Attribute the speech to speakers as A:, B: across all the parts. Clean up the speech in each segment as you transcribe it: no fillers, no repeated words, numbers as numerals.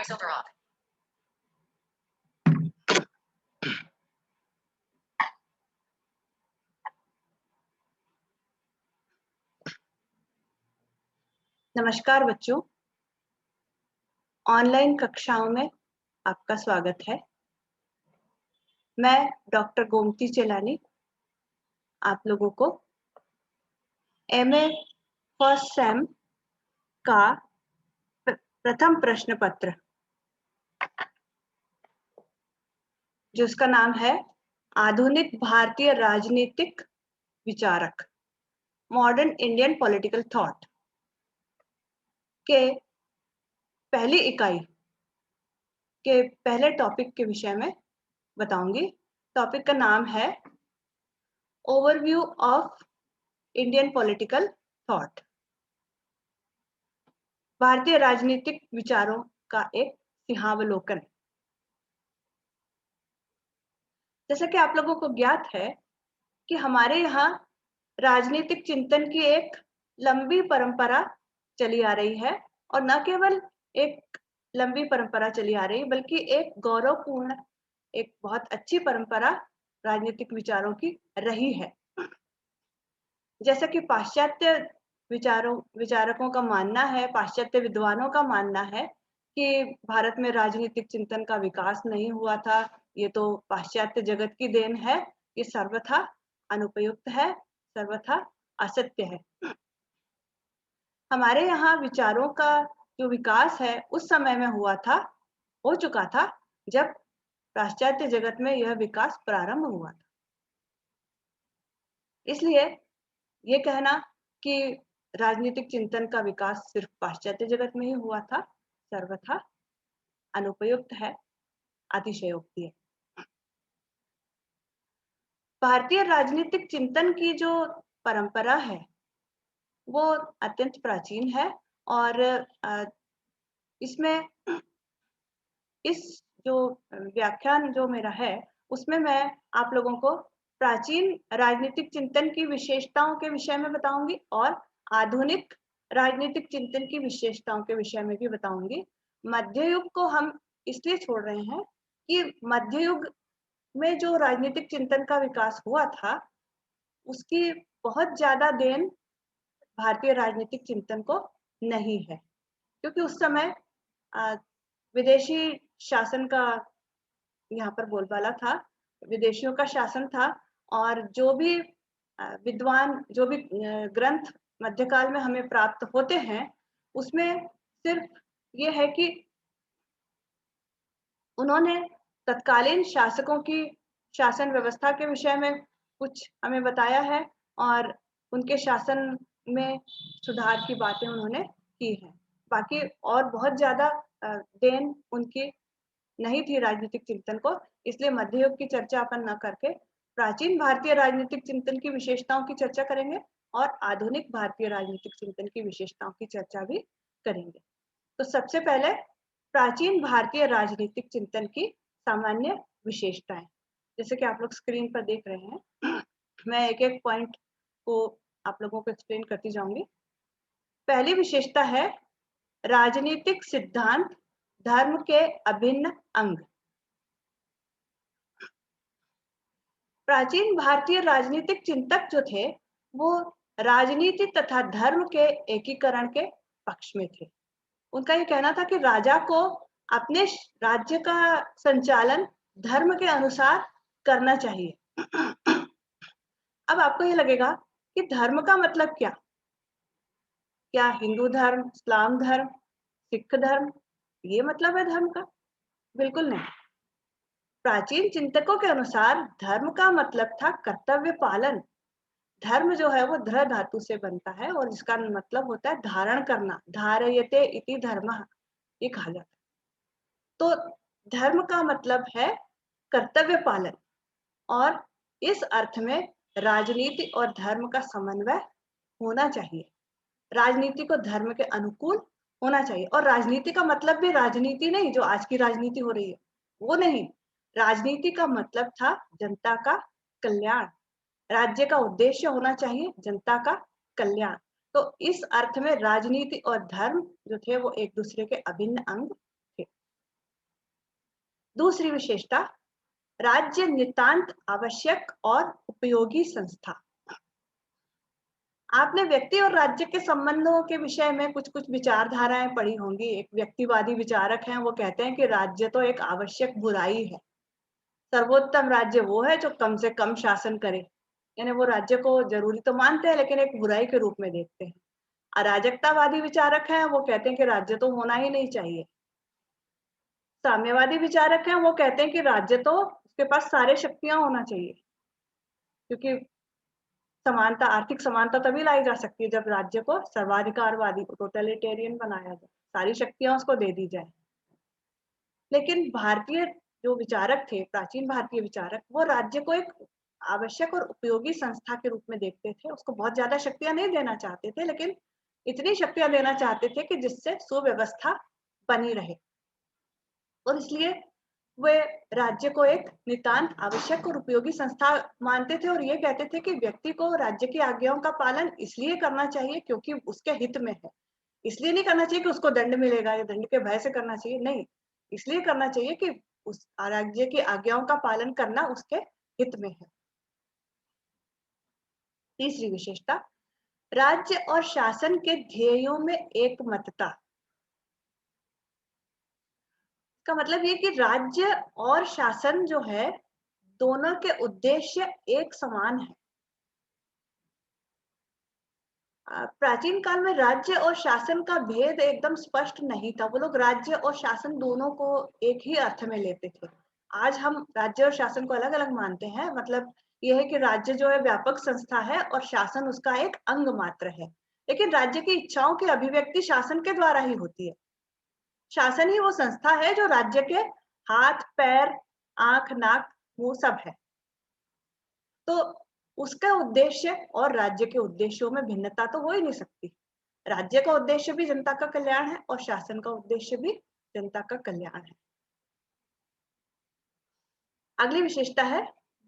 A: Voiceover off.
B: नमस्कार बच्चों, online कक्षाओं में आपका स्वागत है। मैं डॉक्टर गोमती चेलानी आप लोगों को एमए फर्स्ट सेम का प्रथम प्रश्न पत्र, जिसका नाम है आधुनिक भारतीय राजनीतिक विचारक, मॉडर्न इंडियन पॉलिटिकल थॉट के पहली इकाई के पहले टॉपिक के विषय में बताऊंगी। टॉपिक का नाम है overview of Indian political thought, भारतीय राजनीतिक विचारों का एक सिंहावलोकन। जैसा कि आप लोगों को ज्ञात है कि हमारे यहाँ राजनीतिक चिंतन की एक लंबी परंपरा चली आ रही है, और न केवल एक लंबी परंपरा चली आ रही, बल्कि एक गौरवपूर्ण, एक बहुत अच्छी परंपरा राजनीतिक विचारों की रही है। जैसा कि पाश्चात्य विचारकों का मानना है, पाश्चात्य विद्वानों का मानना है कि भारत में राजनीतिक चिंतन का विकास नहीं हुआ था, ये तो पाश्चात्य जगत की देन है, ये सर्वथा अनुपयुक्त है, सर्वथा असत्य है। हमारे यहाँ विचारों का जो विकास है उस समय में हो चुका था जब पाश्चात्य जगत में यह विकास प्रारंभ हुआ था। इसलिए ये कहना कि राजनीतिक चिंतन का विकास सिर्फ पाश्चात्य जगत में ही हुआ था, सर्वथा अनुपयुक्त है, अतिशयोक्ति है। भारतीय राजनीतिक चिंतन की जो परंपरा है वो अत्यंत प्राचीन है, और इसमें इस जो व्याख्यान जो मेरा है उसमें मैं आप लोगों को प्राचीन राजनीतिक चिंतन की विशेषताओं के विषय में बताऊंगी और आधुनिक राजनीतिक चिंतन की विशेषताओं के विषय में भी बताऊंगी। मध्य युग को हम इसलिए छोड़ रहे हैं कि मध्य युग में जो राजनीतिक चिंतन का विकास हुआ था उसकी बहुत ज्यादा देन भारतीय राजनीतिक चिंतन को नहीं है, क्योंकि उस समय विदेशी शासन का यहाँ पर बोलबाला था, विदेशियों का शासन था, और जो भी विद्वान, जो भी ग्रंथ मध्यकाल में हमें प्राप्त होते हैं उसमें सिर्फ ये है कि उन्होंने तत्कालीन शासकों की शासन व्यवस्था के विषय में कुछ हमें बताया है, और उनके शासन में सुधार की बातें उन्होंने की हैं। बाकी और बहुत ज्यादा देन उनकी नहीं थी राजनीतिक चिंतन को। इसलिए मध्य युग की चर्चा अपन न करके प्राचीन भारतीय राजनीतिक चिंतन की विशेषताओं की चर्चा करेंगे और आधुनिक भारतीय राजनीतिक चिंतन की विशेषताओं की चर्चा भी करेंगे। तो सबसे पहले प्राचीन भारतीय राजनीतिक चिंतन की सामान्य विशेषताएं, जैसे कि आप लोग स्क्रीन पर देख रहे हैं, मैं एक एक पॉइंट को आप लोगों को एक्सप्लेन करती जाऊंगी। पहली विशेषता है राजनीतिक सिद्धांत धर्म के अभिन्न अंग। प्राचीन भारतीय राजनीतिक चिंतक जो थे वो राजनीति तथा धर्म के एकीकरण के पक्ष में थे। उनका ये कहना था कि राजा को अपने राज्य का संचालन धर्म के अनुसार करना चाहिए। अब आपको ये लगेगा कि धर्म का मतलब क्या? क्या हिंदू धर्म, इस्लाम धर्म, सिख धर्म, ये मतलब है धर्म का? बिल्कुल नहीं। प्राचीन चिंतकों के अनुसार धर्म का मतलब था कर्तव्य पालन। धर्म जो है वो ध्र धातु से बनता है और इसका मतलब होता है धारण करना, धारयते इति धर्मः, ये कहा जाता है। तो धर्म का मतलब है कर्तव्य पालन, और इस अर्थ में राजनीति और धर्म का समन्वय होना चाहिए। राजनीति को धर्म के अनुकूल होना चाहिए, और राजनीति का मतलब भी राजनीति नहीं जो आज की राजनीति हो रही है वो नहीं। राजनीति का मतलब था जनता का कल्याण, राज्य का उद्देश्य होना चाहिए जनता का कल्याण। तो इस अर्थ में राजनीति और धर्म जो थे वो एक दूसरे के अभिन्न अंग थे। दूसरी विशेषता, राज्य नितांत आवश्यक और उपयोगी संस्था। आपने व्यक्ति और राज्य के संबंधों के विषय में कुछ-कुछ विचारधाराएं पढ़ी होंगी। एक व्यक्तिवादी विचारक हैं, वो कहते हैं कि राज्य तो एक आवश्यक बुराई है। सर्वोत्तम राज्य वो है जो कम से कम शासन करे। यानी वो राज्य को जरूरी तो मानते हैं लेकिन एक बुराई के रूप में देखते हैं। अराजकतावादी विचारक हैं, वो कहते हैं कि राज्य तो होना ही नहीं चाहिए। साम्यवादी विचारक हैं, वो कहते हैं कि राज्य तो उसके पास सारे शक्तियां होना चाहिए, क्योंकि समानता, आर्थिक समानता तभी लाई जा सकती है जब राज्य को सर्वाधिकारवादी, टोटलिटेरियन बनाया जाए, सारी शक्तियां उसको दे दी जाए। लेकिन भारतीय जो विचारक थे, प्राचीन भारतीय विचारक, वो राज्य को एक आवश्यक और उपयोगी संस्था के रूप में देखते थे। उसको बहुत ज्यादा शक्तियां नहीं देना चाहते थे, लेकिन इतनी शक्तियां देना चाहते थे कि जिससे सुव्यवस्था बनी रहे। और इसलिए वे राज्य को एक नितांत आवश्यक और उपयोगी संस्था मानते थे, और ये कहते थे कि व्यक्ति को राज्य की आज्ञाओं का पालन इसलिए करना चाहिए क्योंकि उसके हित में है। इसलिए नहीं करना चाहिए कि उसको दंड मिलेगा या दंड के भय से करना चाहिए, नहीं, इसलिए करना चाहिए कि उस राज्य की आज्ञाओं का पालन करना उसके हित में है। तीसरी विशेषता, राज्य और शासन के ध्येयों में एकमतता। का मतलब ये कि राज्य और शासन जो है, दोनों के उद्देश्य एक समान है। प्राचीन काल में राज्य और शासन का भेद एकदम स्पष्ट नहीं था। वो लोग राज्य और शासन दोनों को एक ही अर्थ में लेते थे। आज हम राज्य और शासन को अलग अलग मानते हैं। मतलब यह है कि राज्य जो है व्यापक संस्था है और शासन उसका एक अंग मात्र है। लेकिन राज्य की इच्छाओं की अभिव्यक्ति शासन के द्वारा ही होती है। शासन ही वो संस्था है जो राज्य के हाथ, पैर, आंख, नाक, मुंह सब है। तो उसका उद्देश्य और राज्य के उद्देश्यों में भिन्नता तो हो ही नहीं सकती। राज्य का उद्देश्य भी जनता का कल्याण है और शासन का उद्देश्य भी जनता का कल्याण है। अगली विशेषता है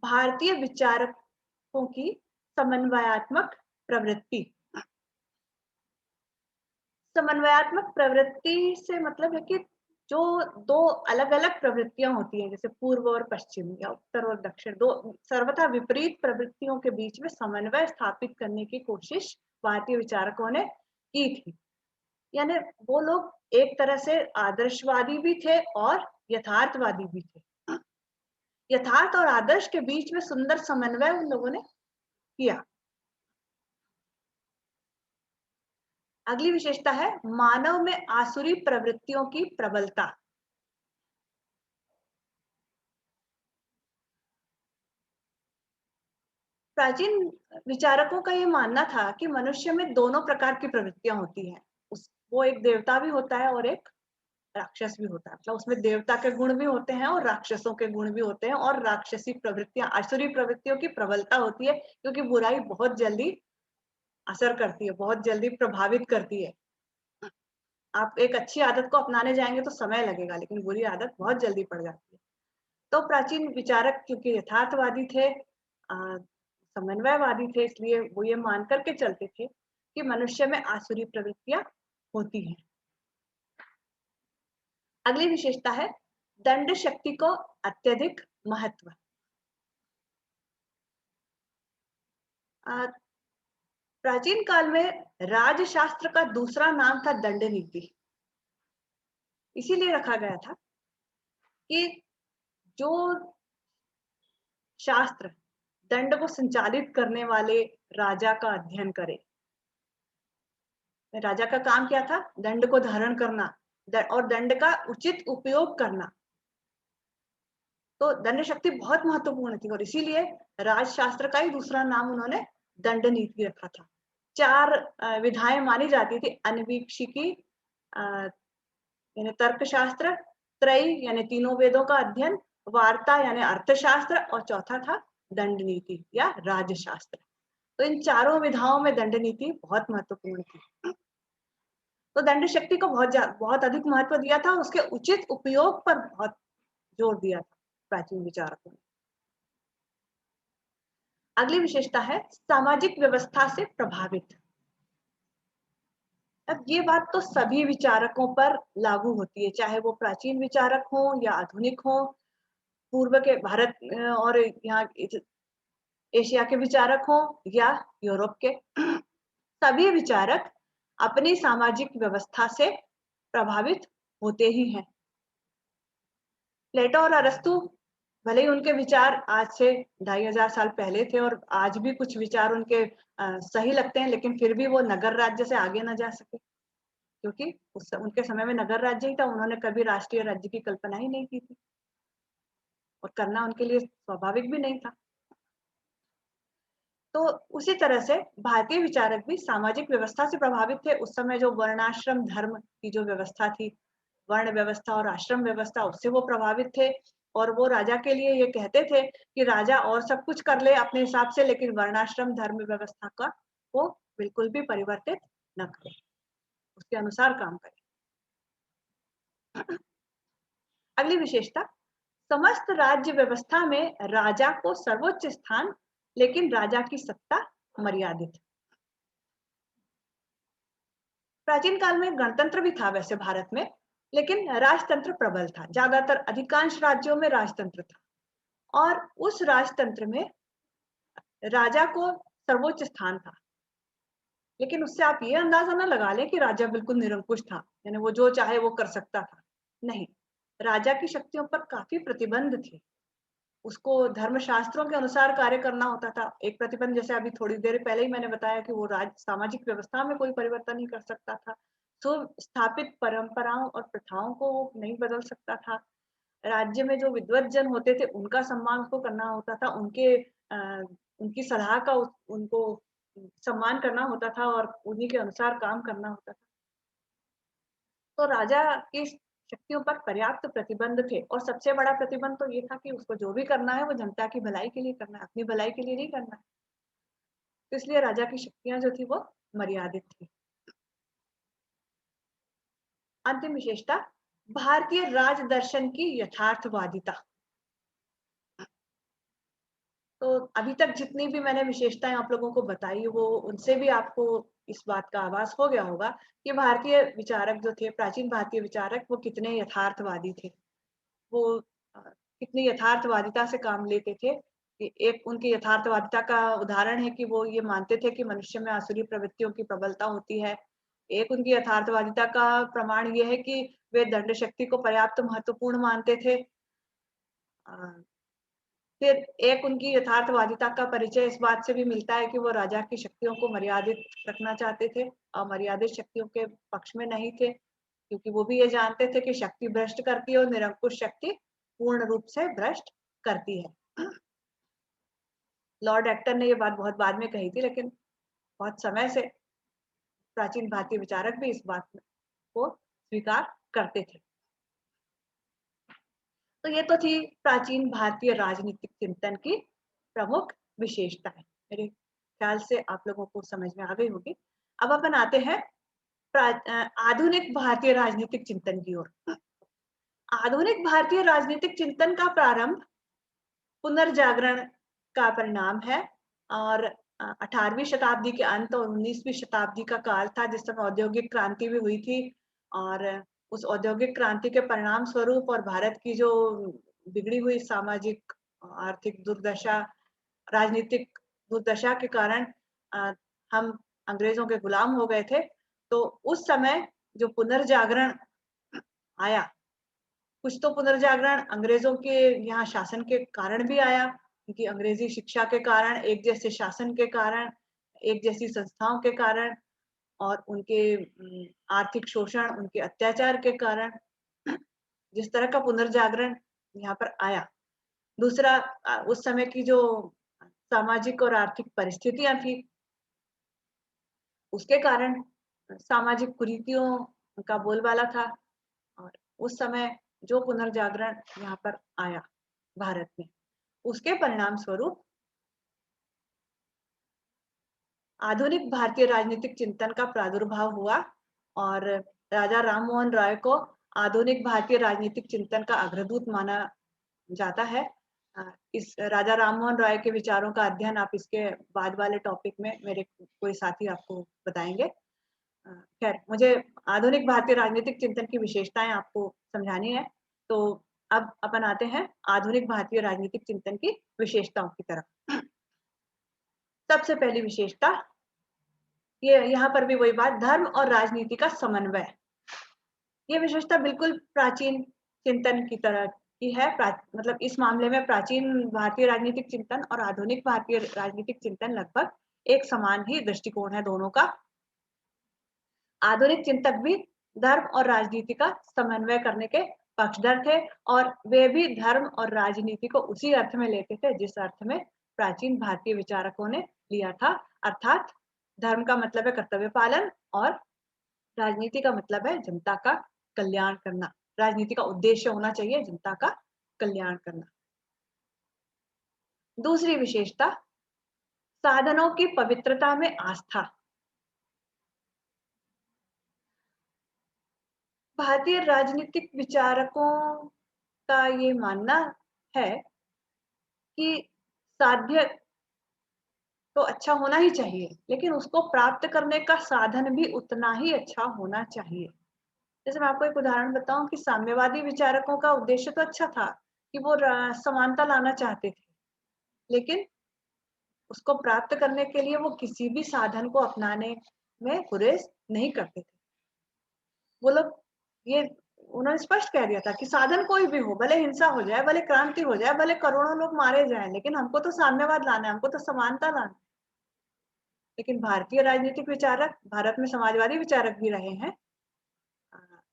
B: भारतीय विचारकों की समन्वयात्मक प्रवृत्ति। समन्वयात्मक प्रवृत्ति से मतलब है कि जो दो अलग अलग प्रवृत्तियां होती हैं, जैसे पूर्व और पश्चिम या उत्तर और दक्षिण, दो सर्वथा विपरीत प्रवृत्तियों के बीच में समन्वय स्थापित करने की कोशिश भारतीय विचारकों ने की थी। यानी वो लोग एक तरह से आदर्शवादी भी थे और यथार्थवादी भी थे। यथार्थ और आदर्श के बीच में सुंदर समन्वय उन लोगों ने किया। अगली विशेषता है मानव में आसुरी प्रवृत्तियों की प्रबलता। प्राचीन विचारकों का ये मानना था कि मनुष्य में दोनों प्रकार की प्रवृत्तियां होती हैं। वो एक देवता भी होता है और एक राक्षस भी होता है। मतलब उसमें देवता के गुण भी होते हैं और राक्षसों के गुण भी होते हैं, और राक्षसी प्रवृत्तियां, आसुरी प्रवृत्तियों की प्रबलता होती है, क्योंकि बुराई बहुत जल्दी असर करती है, बहुत जल्दी प्रभावित करती है। आप एक अच्छी आदत को अपनाने जाएंगे तो समय लगेगा, लेकिन बुरी आदत बहुत जल्दी पड़ जाती है। तो प्राचीन विचारक क्योंकि यथार्थवादी थे, समन्वयवादी थे, इसलिए वो ये मान करके चलते थे कि मनुष्य में आसुरी प्रवृत्तियां होती हैं। अगली विशेषता है दंड शक्ति को अत्यधिक महत्व। प्राचीन काल में राजशास्त्र का दूसरा नाम था दंड नीति। इसीलिए रखा गया था कि जो शास्त्र दंड को संचालित करने वाले राजा का अध्ययन करे। राजा का काम क्या था? दंड को धारण करना और दंड का उचित उपयोग करना। तो दंड शक्ति बहुत महत्वपूर्ण थी, और इसीलिए राजशास्त्र का ही दूसरा नाम उन्होंने दंड नीति रखा था। 4 विधाएं मानी जाती थी: अनवीक्षिकी, यानी तर्कशास्त्र, त्रयी यानी तीनों वेदों का अध्ययन, वार्ता यानी अर्थशास्त्र, और चौथा था दंड नीति या राजशास्त्र। तो इन चारों विधाओं में दंड नीति बहुत महत्वपूर्ण थी। तो दंड शक्ति को बहुत अधिक महत्व दिया था, उसके उचित उपयोग पर बहुत जोर दिया था प्राचीन विचारकों ने। अगली विशेषता है सामाजिक व्यवस्था से प्रभावित। अब ये बात तो सभी विचारकों पर लागू होती है, चाहे वो प्राचीन विचारक हों या आधुनिक हों, पूर्व के भारत और यहाँ एशिया के विचारक हों या यूरोप के। सभी विचारक अपनी सामाजिक व्यवस्था से प्रभावित होते ही हैं। प्लेटो और अरस्तु, भले ही उनके विचार आज से 2500 साल पहले थे और आज भी कुछ विचार उनके सही लगते हैं, लेकिन फिर भी वो नगर राज्य से आगे ना जा सके, क्योंकि उनके समय में नगर राज्य ही था। उन्होंने कभी राष्ट्रीय राज्य की कल्पना ही नहीं की थी और करना उनके लिए स्वाभाविक भी नहीं था। तो उसी तरह से भारतीय विचारक भी सामाजिक व्यवस्था से प्रभावित थे। उस समय जो वर्णाश्रम धर्म की जो व्यवस्था थी, वर्ण व्यवस्था और आश्रम व्यवस्था, उससे वो प्रभावित थे। और वो राजा के लिए ये कहते थे कि राजा और सब कुछ कर ले अपने हिसाब से, लेकिन वर्णाश्रम धर्म व्यवस्था का वो बिल्कुल भी परिवर्तित न करे, उसके अनुसार काम करे। अगली विशेषता, समस्त राज्य व्यवस्था में राजा को सर्वोच्च स्थान, लेकिन राजा की सत्ता मर्यादित। प्राचीन काल में गणतंत्र भी था वैसे भारत में, लेकिन राजतंत्र प्रबल था। ज्यादातर अधिकांश राज्यों में राजतंत्र था और उस राजतंत्र में राजा को सर्वोच्च स्थान था। लेकिन उससे आप ये अंदाजा ना लगा लें कि राजा बिल्कुल निरंकुश था, यानी वो जो चाहे वो कर सकता था। नहीं, राजा की शक्तियों पर काफी प्रतिबंध थे। उसको धर्मशास्त्रों के अनुसार कार्य करना होता था। एक प्रतिबंध, जैसे अभी थोड़ी देर पहले ही मैंने बताया कि वो सामाजिक व्यवस्था में कोई परिवर्तन नहीं कर सकता था। तो स्थापित परंपराओं और प्रथाओं को वो नहीं बदल सकता था। राज्य में जो विद्वत जन होते थे उनका सम्मान उसको करना होता था, उनकी सलाह का उनको सम्मान करना होता था और उन्हीं के अनुसार काम करना होता था। तो राजा की शक्तियों पर पर्याप्त प्रतिबंध थे और सबसे बड़ा प्रतिबंध तो ये था कि उसको जो भी करना है वो जनता की भलाई के लिए करना है, अपनी भलाई के लिए नहीं करना है। तो इसलिए राजा की शक्तियां जो थी वो मर्यादित थी। अंतिम विशेषता, भारतीय राज दर्शन की यथार्थवादिता। तो अभी तक जितनी भी मैंने विशेषताएं आप लोगों को बताई, वो उनसे भी आपको इस बात का आभास हो गया होगा कि भारतीय विचारक जो थे, प्राचीन भारतीय विचारक, वो कितने यथार्थवादी थे। वो कितनी यथार्थवादिता से काम लेते थे। कि एक उनकी यथार्थवादिता का उदाहरण है कि वो ये मानते थे कि मनुष्य में आसुरी प्रवृत्तियों की प्रबलता होती है। एक उनकी यथार्थवादिता का प्रमाण ये है कि वे दंड शक्ति को पर्याप्त महत्वपूर्ण मानते थे। फिर एक उनकी यथार्थवादिता का परिचय इस बात से भी मिलता है कि वो राजा की शक्तियों को मर्यादित रखना चाहते थे, अमर्यादित शक्तियों के पक्ष में नहीं थे, क्योंकि वो भी ये जानते थे कि शक्ति भ्रष्ट करती है और निरंकुश शक्ति पूर्ण रूप से भ्रष्ट करती है। लॉर्ड एक्टन ने ये बात बहुत बाद में कही थी, लेकिन बहुत समय से प्राचीन भारतीय विचारक भी इस बात को स्वीकार करते थे। तो ये तो थी प्राचीन भारतीय राजनीतिक चिंतन की प्रमुख विशेषताएं। मेरे ख्याल से आप लोगों को समझ में आ गई होगी। अब अपन आते हैं आधुनिक भारतीय राजनीतिक चिंतन की ओर। आधुनिक भारतीय राजनीतिक चिंतन का प्रारंभ पुनर्जागरण का परिणाम है और 18वीं शताब्दी के अंत और 19वीं शताब्दी का काल था, जिस समय औद्योगिक क्रांति भी हुई थी। और उस औद्योगिक क्रांति के परिणाम स्वरूप और भारत की जो बिगड़ी हुई सामाजिक आर्थिक दुर्दशा, राजनीतिक दुर्दशा के कारण हम अंग्रेजों के गुलाम हो गए थे। तो उस समय जो पुनर्जागरण आया, कुछ तो पुनर्जागरण अंग्रेजों के यहाँ शासन के कारण भी आया, क्योंकि अंग्रेजी शिक्षा के कारण, एक जैसे शासन के कारण, एक जैसी संस्थाओं के कारण और उनके आर्थिक शोषण, उनके अत्याचार के कारण जिस तरह का पुनर्जागरण यहाँ पर आया। दूसरा, उस समय की जो सामाजिक और आर्थिक परिस्थितियां थी, उसके कारण सामाजिक कुरीतियों का बोलबाला था। और उस समय जो पुनर्जागरण यहाँ पर आया भारत में, उसके परिणाम स्वरूप आधुनिक भारतीय राजनीतिक चिंतन का प्रादुर्भाव हुआ और राजा राममोहन राय को आधुनिक भारतीय राजनीतिक चिंतन का अग्रदूत माना जाता है। इस राजा राममोहन राय के विचारों का अध्ययन आप इसके बाद वाले टॉपिक में मेरे कोई साथी आपको बताएंगे। खैर मुझे आधुनिक भारतीय राजनीतिक चिंतन की विशेषताएं आपको समझानी है, तो अब अपन आते हैं आधुनिक भारतीय राजनीतिक चिंतन की विशेषताओं की तरफ। सबसे पहली विशेषता, ये यहाँ पर भी वही बात, धर्म और राजनीति का समन्वय। ये विशेषता बिल्कुल प्राचीन चिंतन की तरह की है। मतलब इस मामले में प्राचीन भारतीय राजनीतिक चिंतन और आधुनिक भारतीय राजनीतिक चिंतन लगभग एक समान ही दृष्टिकोण है दोनों का। आधुनिक चिंतक भी धर्म और राजनीति का समन्वय करने के पक्षधर थे, और वे भी धर्म और राजनीति को उसी अर्थ में लेते थे जिस अर्थ में प्राचीन भारतीय विचारकों ने लिया था, अर्थात धर्म का मतलब है कर्तव्य पालन और राजनीति का मतलब है जनता का कल्याण करना। राजनीति का उद्देश्य होना चाहिए जनता का कल्याण करना। दूसरी विशेषता, साधनों की पवित्रता में आस्था। भारतीय राजनीतिक विचारकों का ये मानना है कि साध्य तो अच्छा होना ही चाहिए, लेकिन उसको प्राप्त करने का साधन भी उतना ही अच्छा होना चाहिए। जैसे मैं आपको एक उदाहरण बताऊं कि साम्यवादी विचारकों का उद्देश्य तो अच्छा था कि वो समानता लाना चाहते थे, लेकिन उसको प्राप्त करने के लिए वो किसी भी साधन को अपनाने में गुरेज नहीं करते थे। वो लोग ये उन्होंने स्पष्ट कह दिया था कि साधन कोई भी हो, भले हिंसा हो जाए, भले क्रांति हो जाए, भले करोड़ों लोग मारे जाएं, लेकिन हमको तो साम्यवाद लाना है, हमको तो समानता लाना है। लेकिन भारतीय राजनीतिक विचारक, भारत में समाजवादी विचारक भी रहे हैं,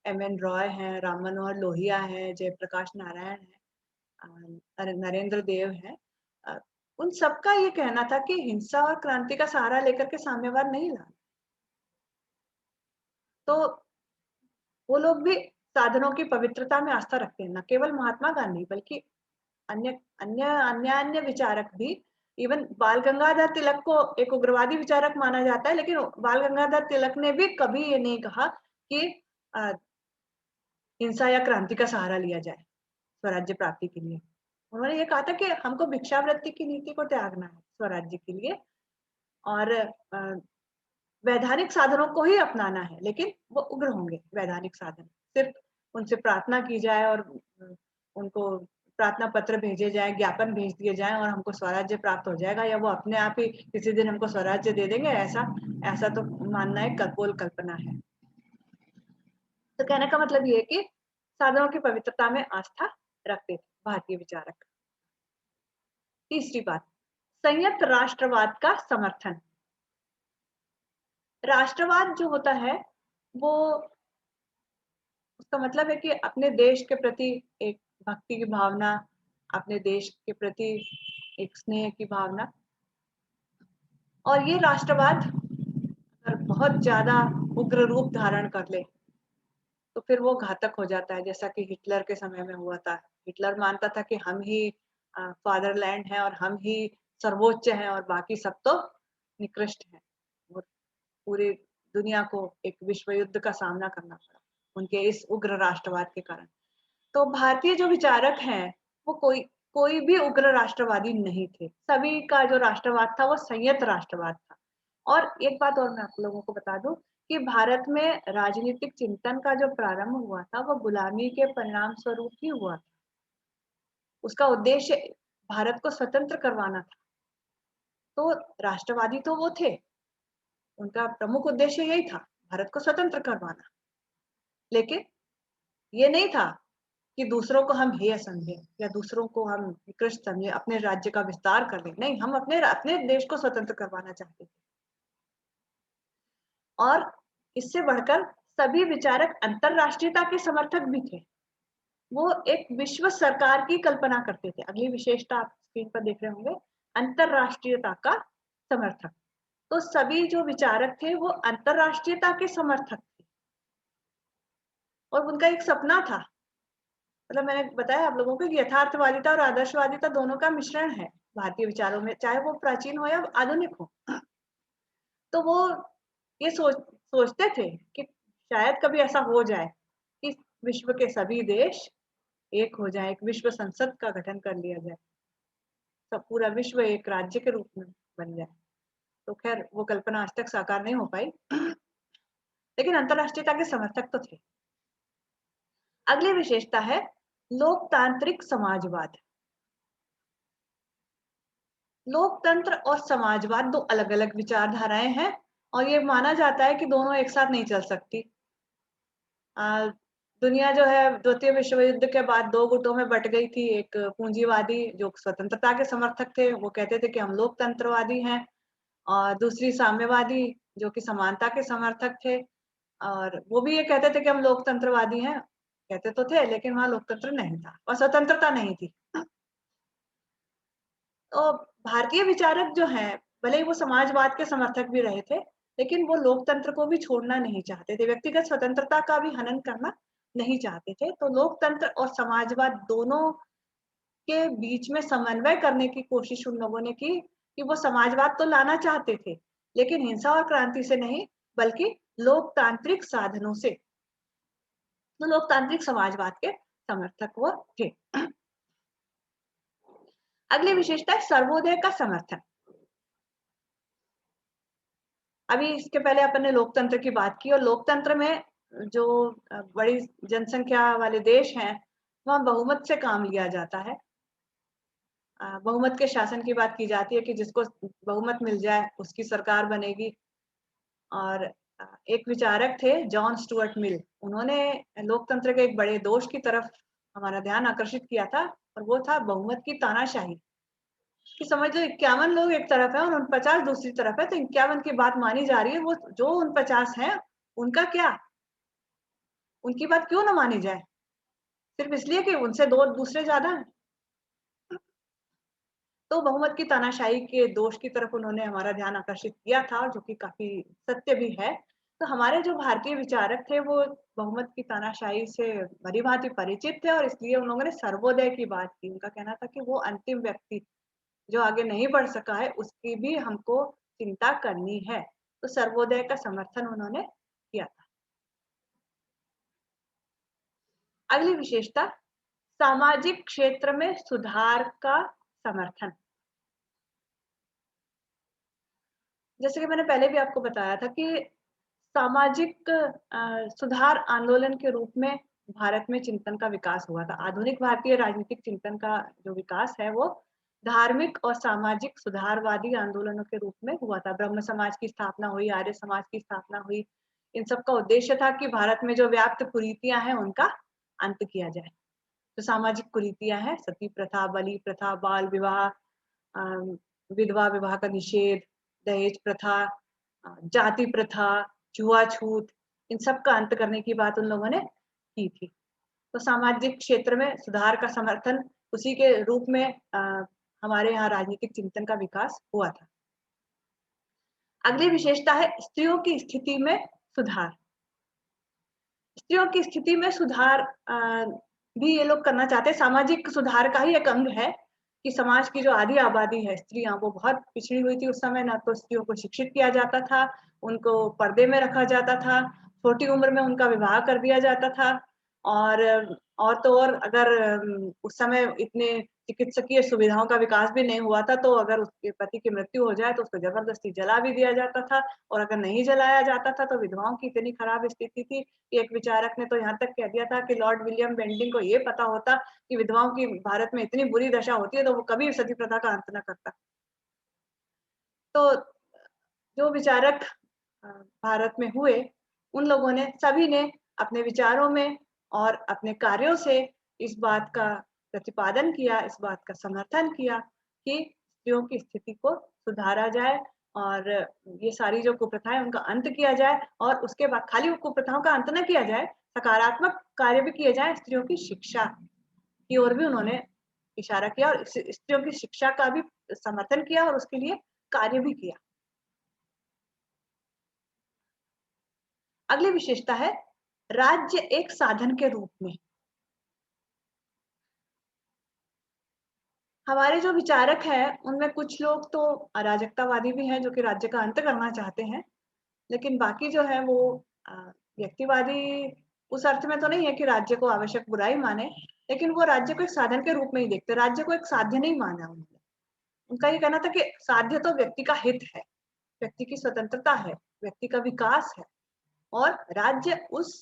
B: एम.एन. रॉय हैं, राम मनोहर लोहिया हैं, जयप्रकाश नारायण हैं, नरेंद्र देव हैं, उन सबका ये कहना था कि हिंसा और क्रांति का सहारा लेकर के साम्यवाद नहीं लाना। तो वो लोग भी साधनों की पवित्रता में आस्था रखते हैं, न केवल महात्मा गांधी बल्कि अन्य अन्य अन्य अन्य विचारक भी। इवन बाल गंगाधर तिलक को एक उग्रवादी विचारक माना जाता है, लेकिन बाल गंगाधर तिलक ने भी कभी ये नहीं कहा कि हिंसा या क्रांति का सहारा लिया जाए स्वराज्य प्राप्ति के लिए। उन्होंने ये कहा था कि हमको भिक्षावृत्ति की नीति को त्यागना है स्वराज्य के लिए, और वैधानिक साधनों को ही अपनाना है, लेकिन वो उग्र होंगे वैधानिक साधन। सिर्फ उनसे प्रार्थना की जाए और उनको प्रार्थना पत्र भेजे जाए, ज्ञापन भेज दिए जाए और हमको स्वराज्य प्राप्त हो जाएगा, या वो अपने आप ही किसी दिन हमको स्वराज्य दे देंगे, ऐसा ऐसा तो मानना एक कपोल कल्पना है। तो कहने का मतलब ये है कि साधनों की पवित्रता में आस्था रखते थे भारतीय विचारक। तीसरी बात, संयुक्त राष्ट्रवाद का समर्थन। राष्ट्रवाद जो होता है वो, उसका मतलब है कि अपने देश के प्रति एक भक्ति की भावना, अपने देश के प्रति एक स्नेह की भावना। और ये राष्ट्रवाद अगर बहुत ज्यादा उग्र रूप धारण कर ले तो फिर वो घातक हो जाता है, जैसा कि हिटलर के समय में हुआ था। हिटलर मानता था कि हम ही फादरलैंड है और हम ही सर्वोच्च हैं और बाकी सब तो निकृष्ट हैं। और पूरी दुनिया को एक विश्व युद्ध का सामना करना पड़ा उनके इस उग्र राष्ट्रवाद के कारण। तो भारतीय जो विचारक हैं वो कोई कोई भी उग्र राष्ट्रवादी नहीं थे। सभी का जो राष्ट्रवाद था वो संयत राष्ट्रवाद था। और एक बात और मैं आप लोगों को बता दूं कि भारत में राजनीतिक चिंतन का जो प्रारंभ हुआ था वो गुलामी के परिणाम स्वरूप ही हुआ था। उसका उद्देश्य भारत को स्वतंत्र करवाना था। तो राष्ट्रवादी तो वो थे, उनका प्रमुख उद्देश्य यही था, भारत को स्वतंत्र करवाना। लेकिन ये नहीं था कि दूसरों को हम हेय समझें या दूसरों को हम निकृष्ट समझें, अपने राज्य का विस्तार कर लें। नहीं, हम अपने अपने देश को स्वतंत्र करवाना चाहते थे। और इससे बढ़कर सभी विचारक अंतरराष्ट्रीयता के समर्थक भी थे। वो एक विश्व सरकार की कल्पना करते थे। अगली विशेषता आप स्क्रीन पर देख रहे होंगे, अंतरराष्ट्रीयता का समर्थक। तो सभी जो विचारक थे वो अंतरराष्ट्रीयता के समर्थक थे और उनका एक सपना था। मतलब मैंने बताया आप लोगों को कि यथार्थवादिता और आदर्शवादिता दोनों का मिश्रण है भारतीय विचारों में, चाहे वो प्राचीन हो या आधुनिक हो। तो वो ये सोचते थे कि शायद कभी ऐसा हो जाए कि विश्व के सभी देश एक हो जाए, एक विश्व संसद का गठन कर लिया जाए, सब पूरा विश्व एक राज्य के रूप में बन जाए। तो खैर वो कल्पना आज तक साकार नहीं हो पाई। लेकिन अंतर्राष्ट्रीयता के समर्थक तो थे। अगली विशेषता है लोकतांत्रिक समाजवाद। लोकतंत्र और समाजवाद दो अलग-अलग विचारधाराएं हैं और ये माना जाता है कि दोनों एक साथ नहीं चल सकती। दुनिया जो है द्वितीय विश्व युद्ध के बाद दो गुटों में बट गई थी। एक पूंजीवादी जो स्वतंत्रता के समर्थक थे, वो कहते थे कि हम लोकतंत्रवादी हैं, और दूसरी साम्यवादी जो कि समानता के समर्थक थे, और वो भी ये कहते थे कि हम लोकतंत्रवादी हैं। कहते तो थे, लेकिन वहां लोकतंत्र नहीं था और स्वतंत्रता नहीं थी। तो भारतीय विचारक जो हैं, भले ही वो समाजवाद के समर्थक भी रहे थे, लेकिन वो लोकतंत्र को भी छोड़ना नहीं चाहते थे, व्यक्तिगत स्वतंत्रता का भी हनन करना नहीं चाहते थे। तो लोकतंत्र और समाजवाद दोनों के बीच में समन्वय करने की कोशिश उन लोगों ने की कि वो समाजवाद तो लाना चाहते थे, लेकिन हिंसा और क्रांति से नहीं, बल्कि लोकतांत्रिक साधनों से। तो लोकतांत्रिक समाजवाद के समर्थक वो थे। अगली विशेषता है सर्वोदय का समर्थन। अभी इसके पहले अपन ने लोकतंत्र की बात की, और लोकतंत्र में जो बड़ी जनसंख्या वाले देश हैं, वहाँ बहुमत से काम लिया जाता है। बहुमत के शासन की बात की जाती है कि जिसको बहुमत मिल जाए उसकी सरकार बनेगी। और एक विचारक थे जॉन स्टुअर्ट मिल, उन्होंने लोकतंत्र के एक बड़े दोष की तरफ हमारा ध्यान आकर्षित किया था, और वो था बहुमत की तानाशाही। कि समझ लो 51 लोग एक तरफ है और 49 दूसरी तरफ है, तो 51 की बात मानी जा रही है, वो जो 49 है उनका क्या, उनकी बात क्यों ना मानी जाए, सिर्फ इसलिए कि उनसे दो दूसरे ज्यादा हैं। तो बहुमत की तानाशाही के दोष की तरफ उन्होंने हमारा ध्यान आकर्षित किया था, जो कि काफी सत्य भी है। तो हमारे जो भारतीय विचारक थे वो बहुमत की तानाशाही से भली भांति परिचित थे, और इसलिए उन लोगों ने सर्वोदय की बात की। उनका कहना था कि वो अंतिम व्यक्ति जो आगे नहीं बढ़ सका है, उसकी भी हमको चिंता करनी है। तो सर्वोदय का समर्थन उन्होंने किया था। अगली विशेषता सामाजिक क्षेत्र में सुधार का समर्थन। जैसे कि मैंने पहले भी आपको बताया था कि सामाजिक सुधार आंदोलन के रूप में भारत में चिंतन का विकास हुआ था। आधुनिक भारतीय राजनीतिक चिंतन का जो विकास है वो धार्मिक और सामाजिक सुधारवादी आंदोलनों के रूप में हुआ था। ब्रह्म समाज की स्थापना हुई, आर्य समाज की स्थापना हुई। इन सब का उद्देश्य था कि भारत में जो व्याप्त कुरीतियां हैं उनका अंत किया जाए। जो सामाजिक कुरीतियां हैं, सती प्रथा, बलि प्रथा, बाल विवाह, विधवा विवाह का निषेध, दहेज प्रथा, जाति प्रथा, छुआछूत, इन सब का अंत करने की बात उन लोगों ने की थी। तो सामाजिक क्षेत्र में सुधार का समर्थन, उसी के रूप में हमारे यहाँ राजनीतिक चिंतन का विकास हुआ था। अगली विशेषता है स्त्रियों की स्थिति में सुधार। स्त्रियों की स्थिति में सुधार भी ये लोग करना चाहते हैं। सामाजिक सुधार का ही एक अंग है कि समाज की जो आधी आबादी है स्त्रियां, वो बहुत पिछड़ी हुई थी उस समय। ना तो स्त्रियों को शिक्षित किया जाता था, उनको पर्दे में रखा जाता था, छोटी उम्र में उनका विवाह कर दिया जाता था। और तो और अगर उस समय इतने चिकित्सकीय सुविधाओं का विकास भी नहीं हुआ था, तो अगर उसके पति की मृत्यु हो जाए तो उसको जबरदस्ती जला भी दिया जाता था, और अगर नहीं जलाया जाता था तो विधवाओं की इतनी खराब स्थिति थी। एक विचारक ने तो यहाँ तक कह दिया था कि लॉर्ड विलियम बेंटिंग को ये पता होता कि विधवाओं की भारत में इतनी बुरी दशा होती है, तो वो कभी सती प्रथा का अंत न करता। तो जो विचारक भारत में हुए, उन लोगों ने सभी ने अपने विचारों में और अपने कार्यों से इस बात का प्रतिपादन किया, इस बात का समर्थन किया कि स्त्रियों की स्थिति को सुधारा जाए, और ये सारी जो कुप्रथाएं उनका अंत किया जाए, और उसके बाद खाली कुप्रथाओं का अंत न किया जाए, सकारात्मक कार्य भी किए जाए। स्त्रियों की शिक्षा की ओर भी उन्होंने इशारा किया, और स्त्रियों की शिक्षा का भी समर्थन किया और उसके लिए कार्य भी किया। अगली विशेषता है राज्य एक साधन के रूप में। हमारे जो विचारक हैं उनमें कुछ लोग तो अराजकतावादी भी हैं, जो कि राज्य का अंत करना चाहते हैं, लेकिन बाकी जो है वो व्यक्तिवादी उस अर्थ में तो नहीं है कि राज्य को आवश्यक बुराई माने, लेकिन वो राज्य को एक साधन के रूप में ही देखते। राज्य को एक साध्य नहीं माना उन्होंने। उनका ये कहना था कि साध्य तो व्यक्ति का हित है, व्यक्ति की स्वतंत्रता है, व्यक्ति का विकास है। और राज्य उस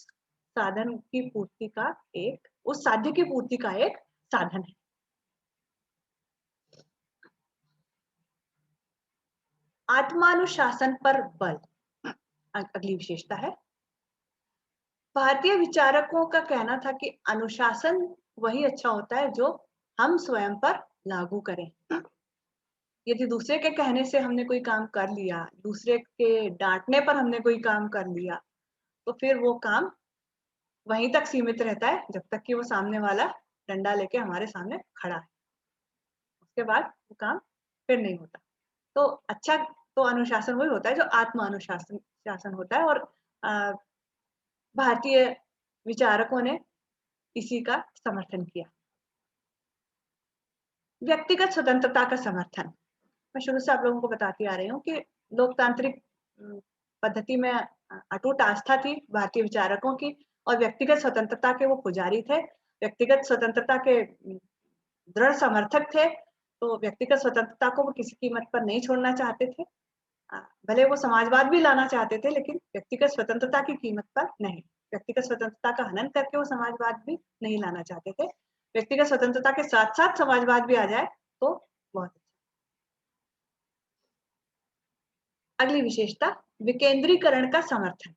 B: साधन की पूर्ति का उस साध्य की पूर्ति का एक साधन है। आत्मानुशासन पर बल अगली विशेषता है। भारतीय विचारकों का कहना था कि अनुशासन वही अच्छा होता है जो हम स्वयं पर लागू करें। यदि दूसरे के कहने से हमने कोई काम कर लिया, दूसरे के डांटने पर हमने कोई काम कर लिया, तो फिर वो काम वहीं तक सीमित रहता है जब तक कि वो सामने वाला डंडा लेके हमारे सामने खड़ा है। उसके बाद वो काम फिर नहीं होता। तो अच्छा तो अनुशासन वही होता है जो आत्म अनुशासन शासन होता है, और भारतीय विचारकों ने इसी का समर्थन किया। व्यक्तिगत स्वतंत्रता का समर्थन। मैं शुरू से आप लोगों को बताती आ रही हूँ कि लोकतांत्रिक पद्धति में अटूट आस्था थी भारतीय विचारकों की, और व्यक्तिगत स्वतंत्रता के वो पुजारी थे, व्यक्तिगत स्वतंत्रता के दृढ़ समर्थक थे। तो व्यक्तिगत स्वतंत्रता को वो किसी कीमत पर नहीं छोड़ना चाहते थे। भले वो समाजवाद भी लाना चाहते थे, लेकिन व्यक्तिगत स्वतंत्रता की कीमत पर नहीं। व्यक्तिगत स्वतंत्रता का हनन करके वो समाजवाद भी नहीं लाना चाहते थे। व्यक्तिगत स्वतंत्रता के साथ साथ समाजवाद भी आ जाए तो बहुत अच्छा। अगली विशेषता, विकेंद्रीकरण का समर्थन।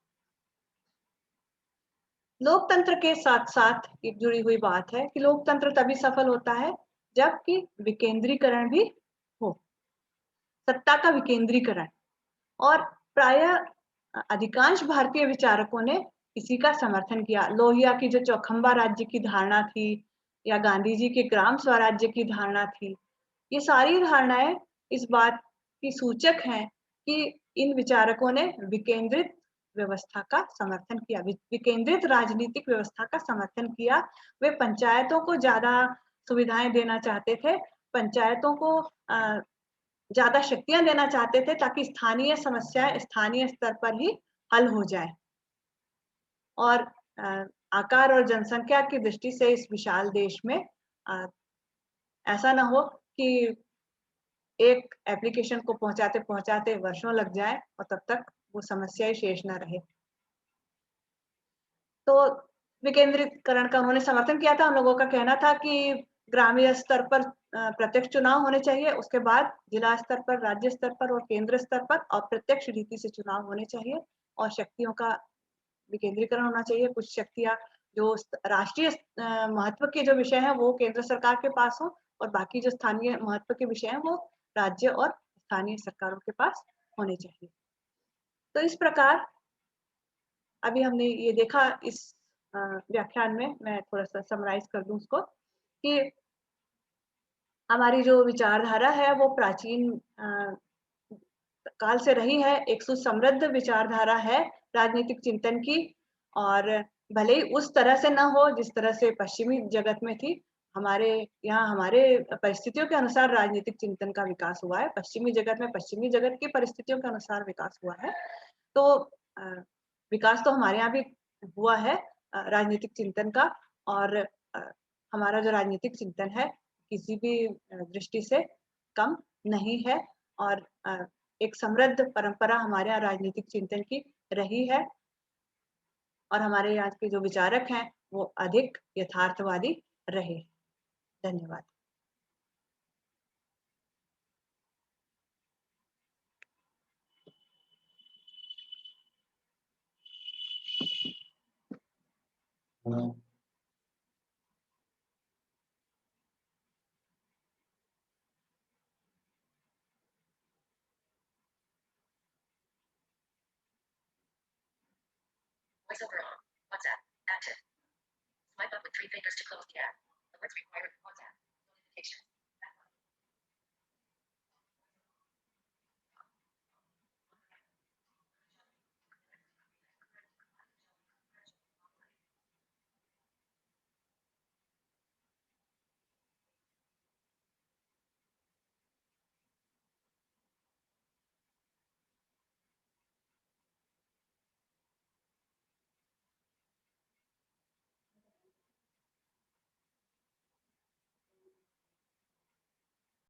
B: लोकतंत्र के साथ साथ एक जुड़ी हुई बात है कि लोकतंत्र तभी सफल होता है जबकि विकेंद्रीकरण भी हो, सत्ता का विकेंद्रीकरण। और प्रायः अधिकांश भारतीय विचारकों ने इसी का समर्थन किया। लोहिया की जो चौखंबा राज्य की धारणा थी, या गांधी जी के ग्राम स्वराज्य की धारणा थी, ये सारी धारणाएं इस बात की सूचक हैं कि इन विचारकों ने विकेंद्रित व्यवस्था का समर्थन किया, विकेंद्रित राजनीतिक व्यवस्था का समर्थन किया। वे पंचायतों को ज्यादा सुविधाएं देना चाहते थे, पंचायतों को ज्यादा शक्तियां देना चाहते थे ताकि स्थानीय समस्याएं स्थानीय स्तर पर ही हल हो जाए। और आकार और जनसंख्या की दृष्टि से इस विशाल देश में ऐसा ना हो कि एक एप्लीकेशन को पहुंचाते पहुंचाते वर्षों लग जाए और तब तक वो समस्या ही शेष ना रहे। तो विकेंद्रीकरण का उन्होंने समर्थन किया था। उन लोगों का कहना था कि ग्रामीण स्तर पर प्रत्यक्ष चुनाव होने चाहिए, उसके बाद जिला स्तर पर, राज्य स्तर पर और केंद्र स्तर पर अप्रत्यक्ष रीति से चुनाव होने चाहिए, और शक्तियों का विकेंद्रीकरण होना चाहिए। कुछ शक्तियां जो राष्ट्रीय महत्व के जो विषय हैं वो केंद्र सरकार के पास हो, और बाकी जो स्थानीय महत्व के विषय हैं वो राज्य और स्थानीय सरकारों के पास होने चाहिए। तो इस प्रकार अभी हमने ये देखा इस व्याख्यान में, मैं थोड़ा सा समराइज कर दूं उसको, कि हमारी जो विचारधारा है वो प्राचीन काल से रही है, एक सुसमृद्ध विचारधारा है राजनीतिक चिंतन की। और भले ही उस तरह से ना हो जिस तरह से पश्चिमी जगत में थी, हमारे यहाँ हमारे परिस्थितियों के अनुसार राजनीतिक चिंतन का विकास हुआ है, पश्चिमी जगत में पश्चिमी जगत की परिस्थितियों के अनुसार विकास हुआ है। तो विकास तो हमारे यहाँ भी हुआ है राजनीतिक चिंतन का, और हमारा जो राजनीतिक चिंतन है किसी भी दृष्टि से कम नहीं है, और एक समृद्ध परंपरा हमारे यहाँ राजनीतिक चिंतन की रही है, और हमारे यहाँ के जो विचारक हैं वो अधिक यथार्थवादी रहे। धन्यवाद।
A: VoiceOver on. WhatsApp. Active. Swipe up with 3 fingers to close the app. Alerts required. WhatsApp. Notifications.